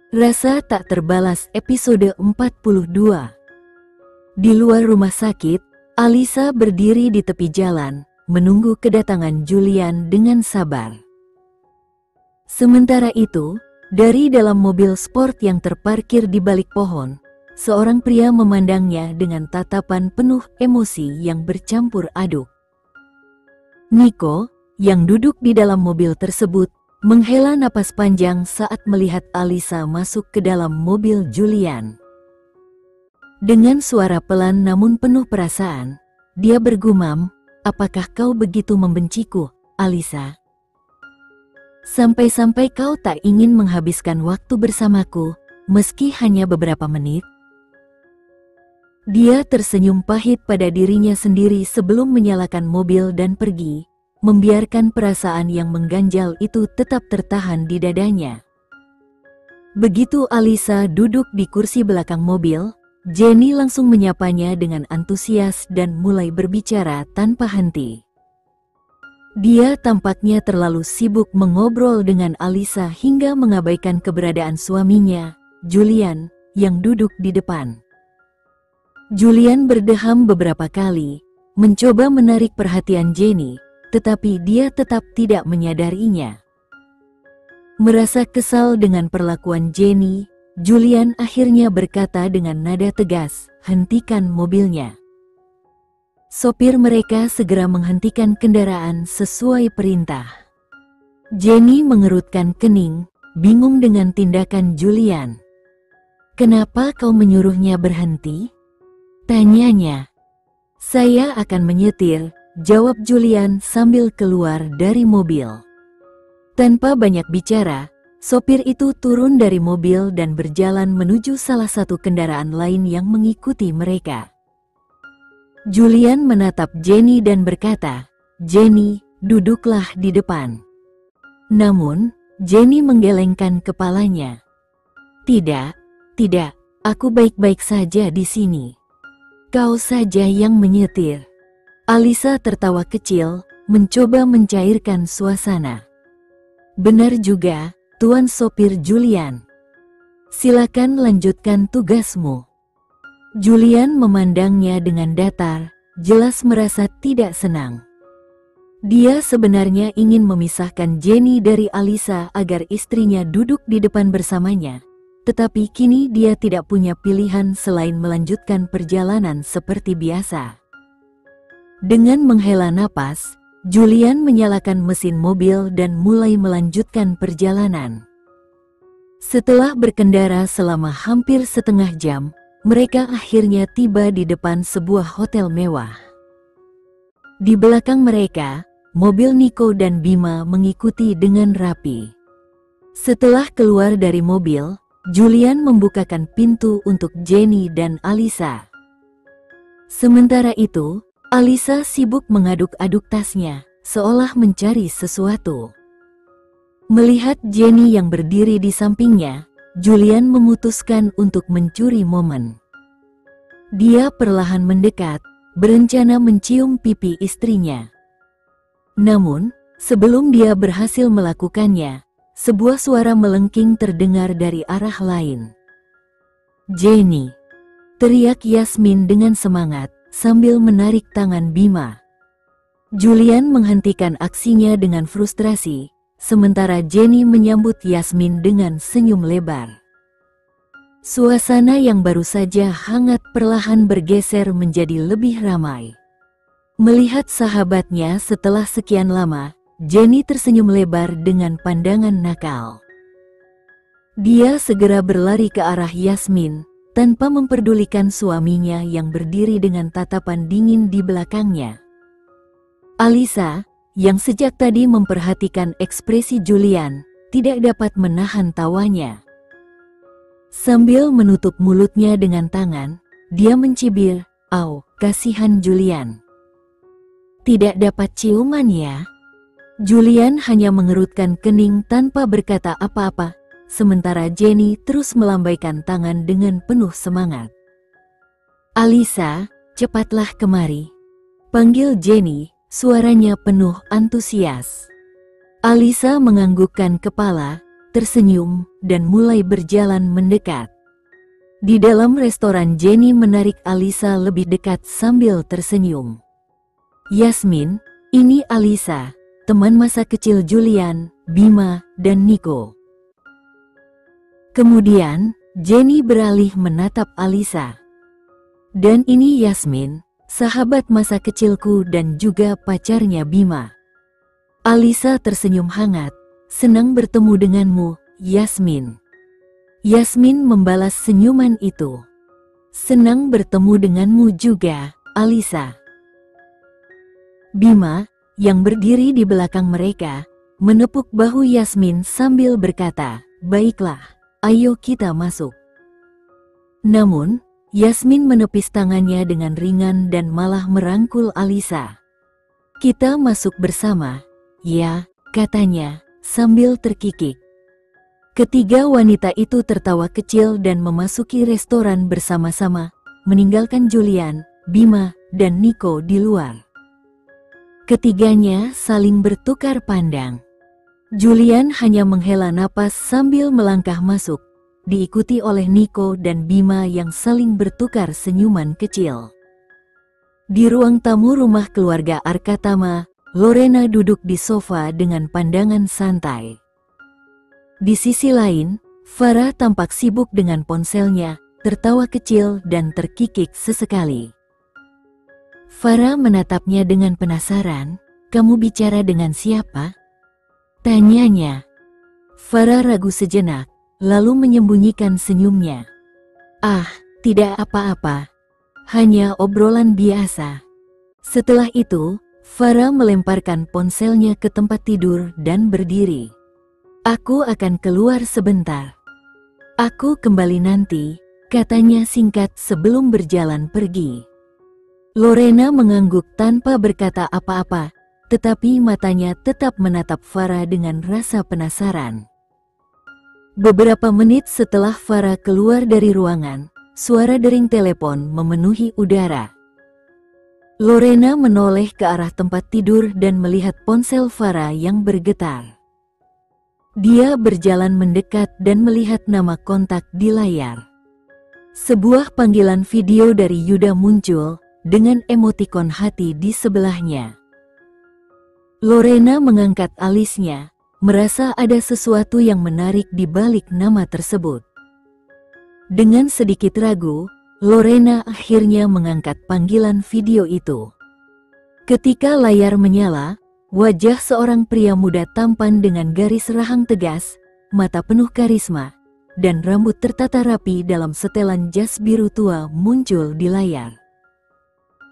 Rasa tak terbalas episode 42. Di luar rumah sakit, Alisa berdiri di tepi jalan, menunggu kedatangan Julian dengan sabar. Sementara itu, dari dalam mobil sport yang terparkir di balik pohon, seorang pria memandangnya dengan tatapan penuh emosi yang bercampur aduk. Nico, yang duduk di dalam mobil tersebut, menghela napas panjang saat melihat Alisa masuk ke dalam mobil Julian. Dengan suara pelan namun penuh perasaan, dia bergumam, "Apakah kau begitu membenciku, Alisa? Sampai-sampai kau tak ingin menghabiskan waktu bersamaku, meski hanya beberapa menit?" Dia tersenyum pahit pada dirinya sendiri sebelum menyalakan mobil dan pergi, membiarkan perasaan yang mengganjal itu tetap tertahan di dadanya. Begitu Alisa duduk di kursi belakang mobil, Jenny langsung menyapanya dengan antusias dan mulai berbicara tanpa henti. Dia tampaknya terlalu sibuk mengobrol dengan Alisa hingga mengabaikan keberadaan suaminya, Julian, yang duduk di depan. Julian berdeham beberapa kali, mencoba menarik perhatian Jenny, tetapi dia tetap tidak menyadarinya. Merasa kesal dengan perlakuan Jenny, Julian akhirnya berkata dengan nada tegas, "Hentikan mobilnya." Sopir mereka segera menghentikan kendaraan sesuai perintah. Jenny mengerutkan kening, bingung dengan tindakan Julian. "Kenapa kau menyuruhnya berhenti?" tanyanya. "Saya akan menyetir," jawab Julian sambil keluar dari mobil. Tanpa banyak bicara, sopir itu turun dari mobil dan berjalan menuju salah satu kendaraan lain yang mengikuti mereka. Julian menatap Jenny dan berkata, "Jenny, duduklah di depan." Namun, Jenny menggelengkan kepalanya. Tidak, aku baik-baik saja di sini. Kau saja yang menyetir." Alisa tertawa kecil, mencoba mencairkan suasana. "Benar juga, Tuan Sopir Julian. Silakan lanjutkan tugasmu." Julian memandangnya dengan datar, jelas merasa tidak senang. Dia sebenarnya ingin memisahkan Jenny dari Alisa agar istrinya duduk di depan bersamanya, tetapi kini dia tidak punya pilihan selain melanjutkan perjalanan seperti biasa. Dengan menghela napas, Julian menyalakan mesin mobil dan mulai melanjutkan perjalanan. Setelah berkendara selama hampir setengah jam, mereka akhirnya tiba di depan sebuah hotel mewah. Di belakang mereka, mobil Nico dan Bima mengikuti dengan rapi. Setelah keluar dari mobil, Julian membukakan pintu untuk Jenny dan Alisa. Sementara itu, Alisa sibuk mengaduk-aduk tasnya, seolah mencari sesuatu. Melihat Jenny yang berdiri di sampingnya, Julian memutuskan untuk mencuri momen. Dia perlahan mendekat, berencana mencium pipi istrinya. Namun, sebelum dia berhasil melakukannya, sebuah suara melengking terdengar dari arah lain. "Jenny!" teriak Yasmin dengan semangat, sambil menarik tangan Bima. Julian menghentikan aksinya dengan frustrasi, sementara Jenny menyambut Yasmin dengan senyum lebar. Suasana yang baru saja hangat perlahan bergeser menjadi lebih ramai. Melihat sahabatnya setelah sekian lama, Jenny tersenyum lebar dengan pandangan nakal. Dia segera berlari ke arah Yasmin, tanpa memperdulikan suaminya yang berdiri dengan tatapan dingin di belakangnya. Alisa, yang sejak tadi memperhatikan ekspresi Julian, tidak dapat menahan tawanya. Sambil menutup mulutnya dengan tangan, dia mencibir, "Au, kasihan Julian. Tidak dapat ciuman ya?" Julian hanya mengerutkan kening tanpa berkata apa-apa, sementara Jenny terus melambaikan tangan dengan penuh semangat. "Alisa, cepatlah kemari," panggil Jenny, suaranya penuh antusias. Alisa menganggukkan kepala, tersenyum, dan mulai berjalan mendekat. Di dalam restoran, Jenny menarik Alisa lebih dekat sambil tersenyum. "Yasmin, ini Alisa, teman masa kecil Julian, Bima, dan Nico." Kemudian, Jenny beralih menatap Alisa. "Dan ini Yasmin, sahabat masa kecilku dan juga pacarnya Bima." Alisa tersenyum hangat. "Senang bertemu denganmu, Yasmin." Yasmin membalas senyuman itu. "Senang bertemu denganmu juga, Alisa." Bima, yang berdiri di belakang mereka, menepuk bahu Yasmin sambil berkata, "Baiklah, ayo kita masuk." Namun, Yasmin menepis tangannya dengan ringan dan malah merangkul Alisa. "Kita masuk bersama, ya," katanya, sambil terkikik. Ketiga wanita itu tertawa kecil dan memasuki restoran bersama-sama, meninggalkan Julian, Bima, dan Nico di luar. Ketiganya saling bertukar pandang. Julian hanya menghela napas sambil melangkah masuk, diikuti oleh Nico dan Bima yang saling bertukar senyuman kecil. Di ruang tamu rumah keluarga Arkatama, Lorena duduk di sofa dengan pandangan santai. Di sisi lain, Farah tampak sibuk dengan ponselnya, tertawa kecil dan terkikik sesekali. Farah menatapnya dengan penasaran. "Kamu bicara dengan siapa?" tanyanya. Farah ragu sejenak, lalu menyembunyikan senyumnya. "Ah, tidak apa-apa. Hanya obrolan biasa." Setelah itu, Farah melemparkan ponselnya ke tempat tidur dan berdiri. "Aku akan keluar sebentar. Aku kembali nanti," katanya singkat sebelum berjalan pergi. Lorena mengangguk tanpa berkata apa-apa, tetapi matanya tetap menatap Farah dengan rasa penasaran. Beberapa menit setelah Farah keluar dari ruangan, suara dering telepon memenuhi udara. Lorena menoleh ke arah tempat tidur dan melihat ponsel Farah yang bergetar. Dia berjalan mendekat dan melihat nama kontak di layar. Sebuah panggilan video dari Yuda muncul, dengan emotikon hati di sebelahnya. Lorena mengangkat alisnya, merasa ada sesuatu yang menarik di balik nama tersebut. Dengan sedikit ragu, Lorena akhirnya mengangkat panggilan video itu. Ketika layar menyala, wajah seorang pria muda tampan dengan garis rahang tegas, mata penuh karisma, dan rambut tertata rapi dalam setelan jas biru tua muncul di layar.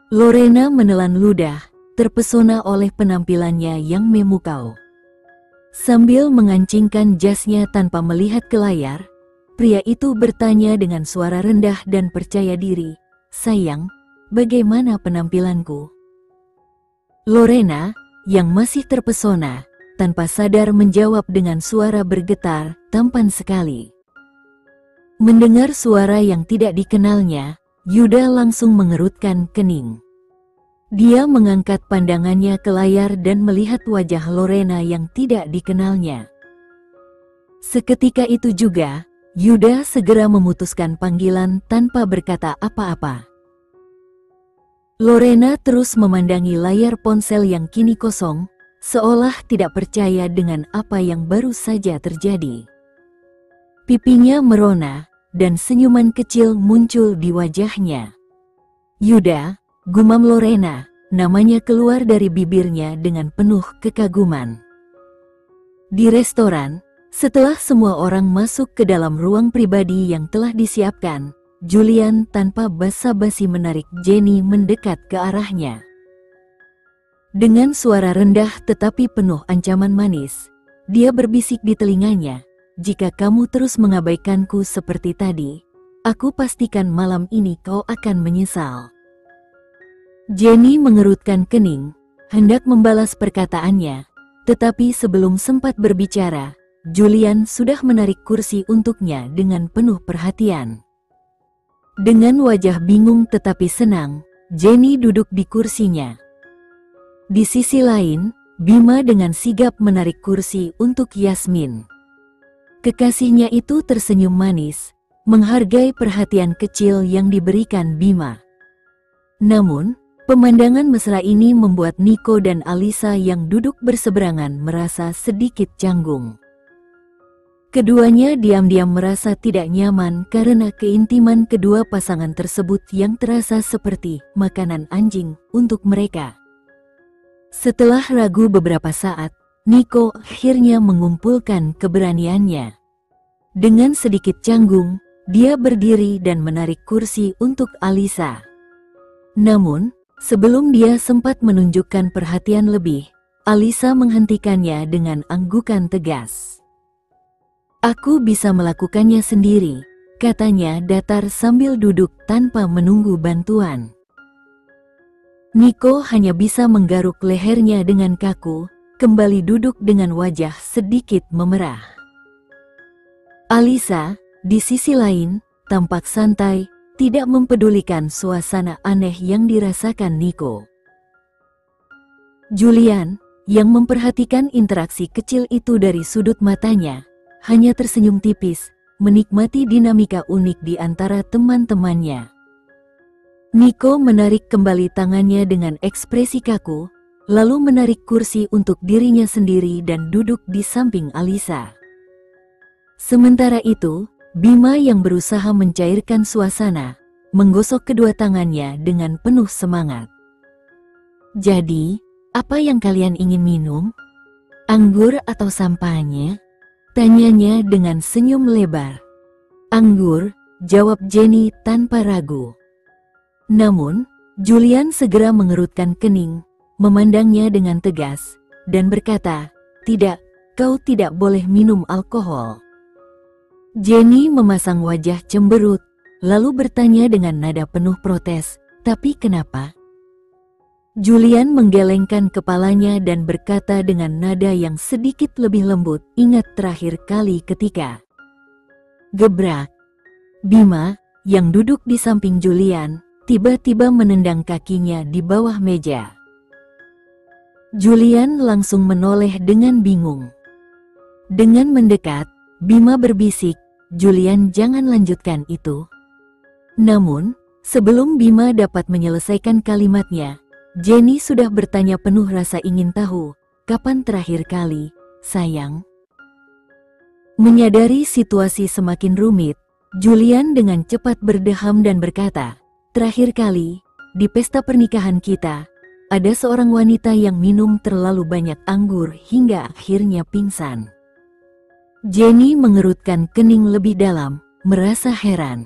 Lorena menelan ludah, terpesona oleh penampilannya yang memukau. Sambil mengancingkan jasnya tanpa melihat ke layar, pria itu bertanya dengan suara rendah dan percaya diri, "Sayang, bagaimana penampilanku?" Lorena, yang masih terpesona, tanpa sadar menjawab dengan suara bergetar, "Tampan sekali." Mendengar suara yang tidak dikenalnya, Yuda langsung mengerutkan kening. Dia mengangkat pandangannya ke layar dan melihat wajah Lorena yang tidak dikenalnya. Seketika itu juga, Yuda segera memutuskan panggilan tanpa berkata apa-apa. Lorena terus memandangi layar ponsel yang kini kosong, seolah tidak percaya dengan apa yang baru saja terjadi. Pipinya merona, dan senyuman kecil muncul di wajahnya. "Yuda," gumam Lorena, namanya keluar dari bibirnya dengan penuh kekaguman. Di restoran, setelah semua orang masuk ke dalam ruang pribadi yang telah disiapkan, Julian tanpa basa-basi menarik Jenny mendekat ke arahnya. Dengan suara rendah tetapi penuh ancaman manis, dia berbisik di telinganya, "Jika kamu terus mengabaikanku seperti tadi, aku pastikan malam ini kau akan menyesal." Jenny mengerutkan kening, hendak membalas perkataannya, tetapi sebelum sempat berbicara, Julian sudah menarik kursi untuknya dengan penuh perhatian. Dengan wajah bingung tetapi senang, Jenny duduk di kursinya. Di sisi lain, Bima dengan sigap menarik kursi untuk Yasmin. Kekasihnya itu tersenyum manis, menghargai perhatian kecil yang diberikan Bima. Namun, pemandangan mesra ini membuat Nico dan Alisa yang duduk berseberangan merasa sedikit canggung. Keduanya diam-diam merasa tidak nyaman karena keintiman kedua pasangan tersebut yang terasa seperti makanan anjing untuk mereka. Setelah ragu beberapa saat, Nico akhirnya mengumpulkan keberaniannya. Dengan sedikit canggung, dia berdiri dan menarik kursi untuk Alisa. Namun, sebelum dia sempat menunjukkan perhatian lebih, Alisa menghentikannya dengan anggukan tegas. "Aku bisa melakukannya sendiri," katanya datar sambil duduk tanpa menunggu bantuan. Nico hanya bisa menggaruk lehernya dengan kaku, kembali duduk dengan wajah sedikit memerah. Alisa, di sisi lain, tampak santai, tidak mempedulikan suasana aneh yang dirasakan Nico. Julian, yang memperhatikan interaksi kecil itu dari sudut matanya, hanya tersenyum tipis, menikmati dinamika unik di antara teman-temannya. Nico menarik kembali tangannya dengan ekspresi kaku, lalu menarik kursi untuk dirinya sendiri dan duduk di samping Alisa. Sementara itu, Bima yang berusaha mencairkan suasana, menggosok kedua tangannya dengan penuh semangat. "Jadi, apa yang kalian ingin minum? Anggur atau sampahnya?" tanyanya dengan senyum lebar. "Anggur," jawab Jenny tanpa ragu. Namun, Julian segera mengerutkan kening, memandangnya dengan tegas, dan berkata, "Tidak, kau tidak boleh minum alkohol." Jenny memasang wajah cemberut, lalu bertanya dengan nada penuh protes, "Tapi kenapa?" Julian menggelengkan kepalanya dan berkata dengan nada yang sedikit lebih lembut, "Ingat terakhir kali ketika..." Gebrak. Bima, yang duduk di samping Julian, tiba-tiba menendang kakinya di bawah meja. Julian langsung menoleh dengan bingung. Dengan mendekat, Bima berbisik, "Julian, jangan lanjutkan itu." Namun, sebelum Bima dapat menyelesaikan kalimatnya, Jenny sudah bertanya penuh rasa ingin tahu, "Kapan terakhir kali, sayang?" Menyadari situasi semakin rumit, Julian dengan cepat berdeham dan berkata, "Terakhir kali, di pesta pernikahan kita, ada seorang wanita yang minum terlalu banyak anggur hingga akhirnya pingsan." Jenny mengerutkan kening lebih dalam, merasa heran.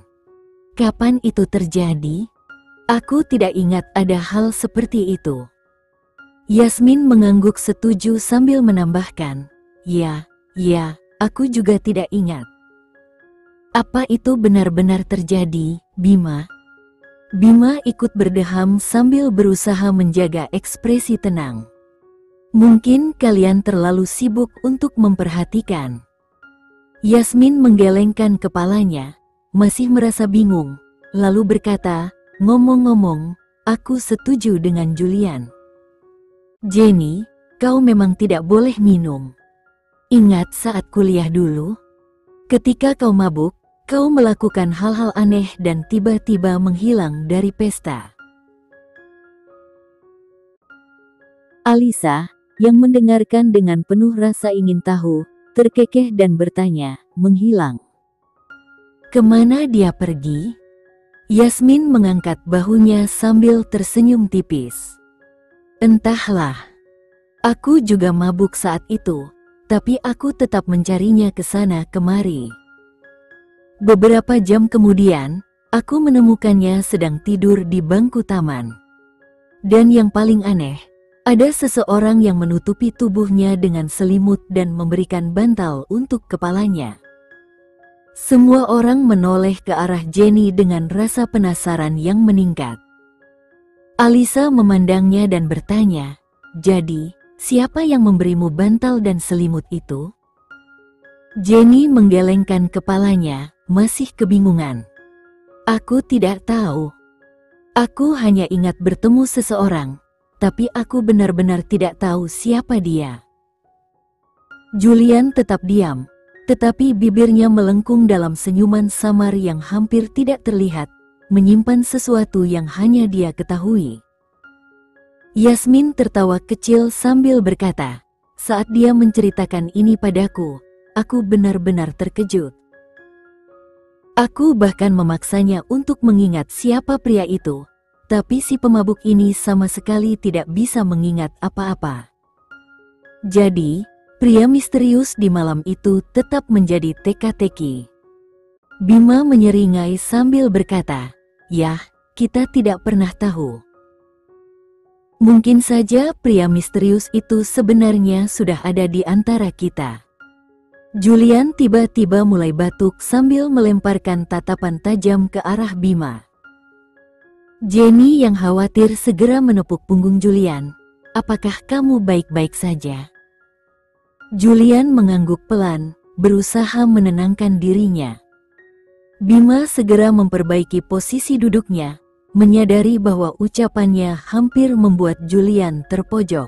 "Kapan itu terjadi? Aku tidak ingat ada hal seperti itu." Yasmin mengangguk setuju sambil menambahkan, Ya, aku juga tidak ingat." "Apa itu benar-benar terjadi, Bima?" Bima ikut berdeham sambil berusaha menjaga ekspresi tenang. "Mungkin kalian terlalu sibuk untuk memperhatikan." Yasmin menggelengkan kepalanya, masih merasa bingung, lalu berkata, "Ngomong-ngomong, aku setuju dengan Julian. Jenny, kau memang tidak boleh minum. Ingat saat kuliah dulu? Ketika kau mabuk, kau melakukan hal-hal aneh dan tiba-tiba menghilang dari pesta." Alisa, yang mendengarkan dengan penuh rasa ingin tahu, terkekeh dan bertanya, "Menghilang? Kemana dia pergi?" Yasmin mengangkat bahunya sambil tersenyum tipis. "Entahlah. Aku juga mabuk saat itu, tapi aku tetap mencarinya ke sana kemari. Beberapa jam kemudian, aku menemukannya sedang tidur di bangku taman. Dan yang paling aneh, ada seseorang yang menutupi tubuhnya dengan selimut dan memberikan bantal untuk kepalanya." Semua orang menoleh ke arah Jenny dengan rasa penasaran yang meningkat. Alisa memandangnya dan bertanya, "Jadi, siapa yang memberimu bantal dan selimut itu?" Jenny menggelengkan kepalanya, masih kebingungan. "Aku tidak tahu. Aku hanya ingat bertemu seseorang, tapi aku benar-benar tidak tahu siapa dia." Julian tetap diam, Tetapi bibirnya melengkung dalam senyuman samar yang hampir tidak terlihat, menyimpan sesuatu yang hanya dia ketahui. Yasmin tertawa kecil sambil berkata, "Saat dia menceritakan ini padaku, aku benar-benar terkejut. Aku bahkan memaksanya untuk mengingat siapa pria itu, tapi si pemabuk ini sama sekali tidak bisa mengingat apa-apa." Jadi, pria misterius di malam itu tetap menjadi teka-teki. Bima menyeringai sambil berkata, "Yah, kita tidak pernah tahu. Mungkin saja pria misterius itu sebenarnya sudah ada di antara kita." Julian tiba-tiba mulai batuk sambil melemparkan tatapan tajam ke arah Bima. Jenny yang khawatir segera menepuk punggung Julian. "Apakah kamu baik-baik saja?" Julian mengangguk pelan, berusaha menenangkan dirinya. Bima segera memperbaiki posisi duduknya, menyadari bahwa ucapannya hampir membuat Julian terpojok.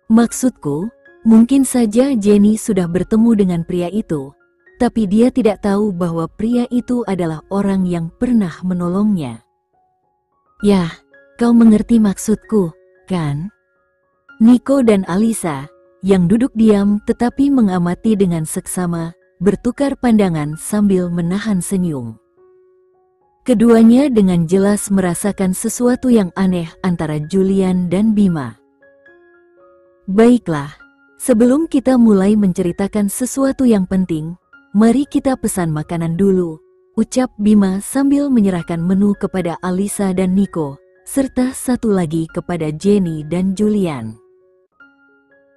"Maksudku, mungkin saja Jenny sudah bertemu dengan pria itu, tapi dia tidak tahu bahwa pria itu adalah orang yang pernah menolongnya." "Yah, kau mengerti maksudku, kan?" Nico dan Alisa, yang duduk diam tetapi mengamati dengan seksama, bertukar pandangan sambil menahan senyum. Keduanya dengan jelas merasakan sesuatu yang aneh antara Julian dan Bima. "Baiklah, sebelum kita mulai menceritakan sesuatu yang penting, mari kita pesan makanan dulu," ucap Bima sambil menyerahkan menu kepada Alisa dan Nico, serta satu lagi kepada Jenny dan Julian.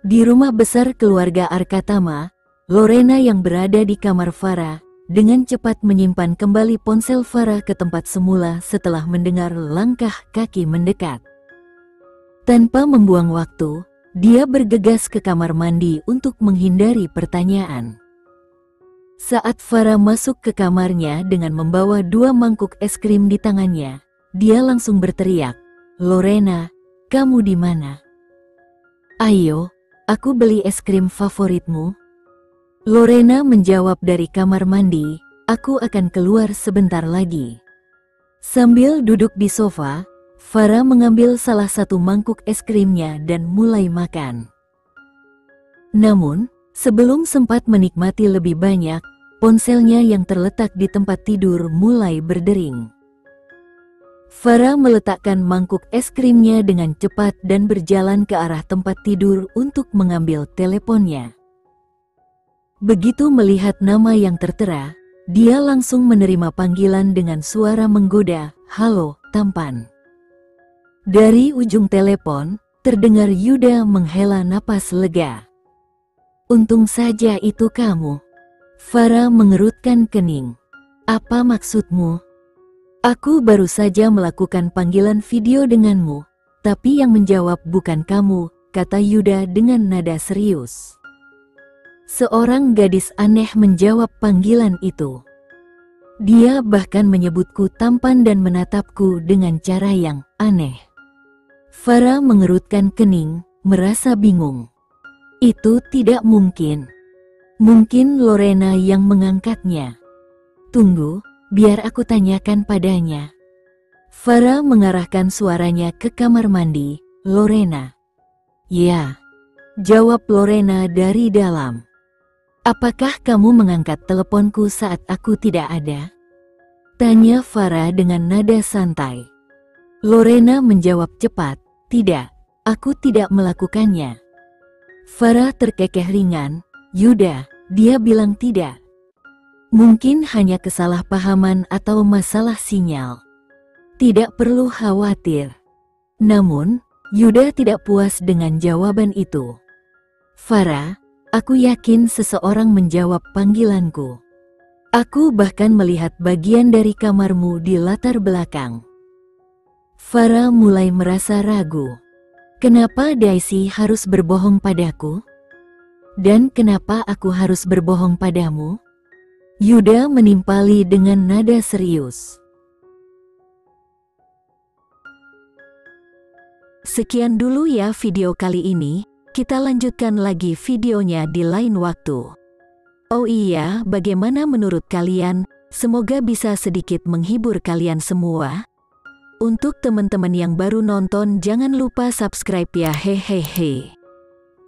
Di rumah besar keluarga Arkatama, Lorena yang berada di kamar Farah, dengan cepat menyimpan kembali ponsel Farah ke tempat semula setelah mendengar langkah kaki mendekat. Tanpa membuang waktu, dia bergegas ke kamar mandi untuk menghindari pertanyaan. Saat Farah masuk ke kamarnya dengan membawa 2 mangkuk es krim di tangannya, dia langsung berteriak, "Lorena, kamu di mana? Ayo, aku beli es krim favoritmu." Lorena menjawab dari kamar mandi, "Aku akan keluar sebentar lagi." Sambil duduk di sofa, Farah mengambil salah satu mangkuk es krimnya dan mulai makan. Namun, sebelum sempat menikmati lebih banyak, ponselnya yang terletak di tempat tidur mulai berdering. Farah meletakkan mangkuk es krimnya dengan cepat dan berjalan ke arah tempat tidur untuk mengambil teleponnya. Begitu melihat nama yang tertera, dia langsung menerima panggilan dengan suara menggoda, "Halo, tampan." Dari ujung telepon, terdengar Yuda menghela napas lega. "Untung saja itu kamu." Farah mengerutkan kening. "Apa maksudmu?" "Aku baru saja melakukan panggilan video denganmu, tapi yang menjawab bukan kamu," kata Yuda dengan nada serius. Seorang gadis aneh menjawab panggilan itu. Dia bahkan menyebutku tampan dan menatapku dengan cara yang aneh. Farah mengerutkan kening, merasa bingung. Itu tidak mungkin. Mungkin Lorena yang mengangkatnya. "Tunggu, biar aku tanyakan padanya." Farah mengarahkan suaranya ke kamar mandi. "Lorena." "Ya," jawab Lorena dari dalam. "Apakah kamu mengangkat teleponku saat aku tidak ada?" tanya Farah dengan nada santai. Lorena menjawab cepat, "Tidak, aku tidak melakukannya." Farah terkekeh ringan. "Yuda," dia bilang, "tidak. Mungkin hanya kesalahpahaman atau masalah sinyal. Tidak perlu khawatir." Namun, Yuda tidak puas dengan jawaban itu. "Farah, aku yakin seseorang menjawab panggilanku. Aku bahkan melihat bagian dari kamarmu di latar belakang." Farah mulai merasa ragu. Kenapa Daisy harus berbohong padaku? Dan kenapa aku harus berbohong padamu? Yuda menimpali dengan nada serius. Sekian dulu ya video kali ini. Kita lanjutkan lagi videonya di lain waktu. Oh iya, bagaimana menurut kalian? Semoga bisa sedikit menghibur kalian semua. Untuk teman-teman yang baru nonton, jangan lupa subscribe ya, hehehe.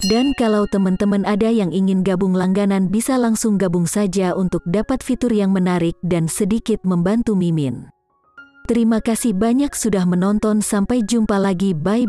Dan kalau teman-teman ada yang ingin gabung langganan, bisa langsung gabung saja untuk dapat fitur yang menarik dan sedikit membantu Mimin. Terima kasih banyak sudah menonton, sampai jumpa lagi, bye.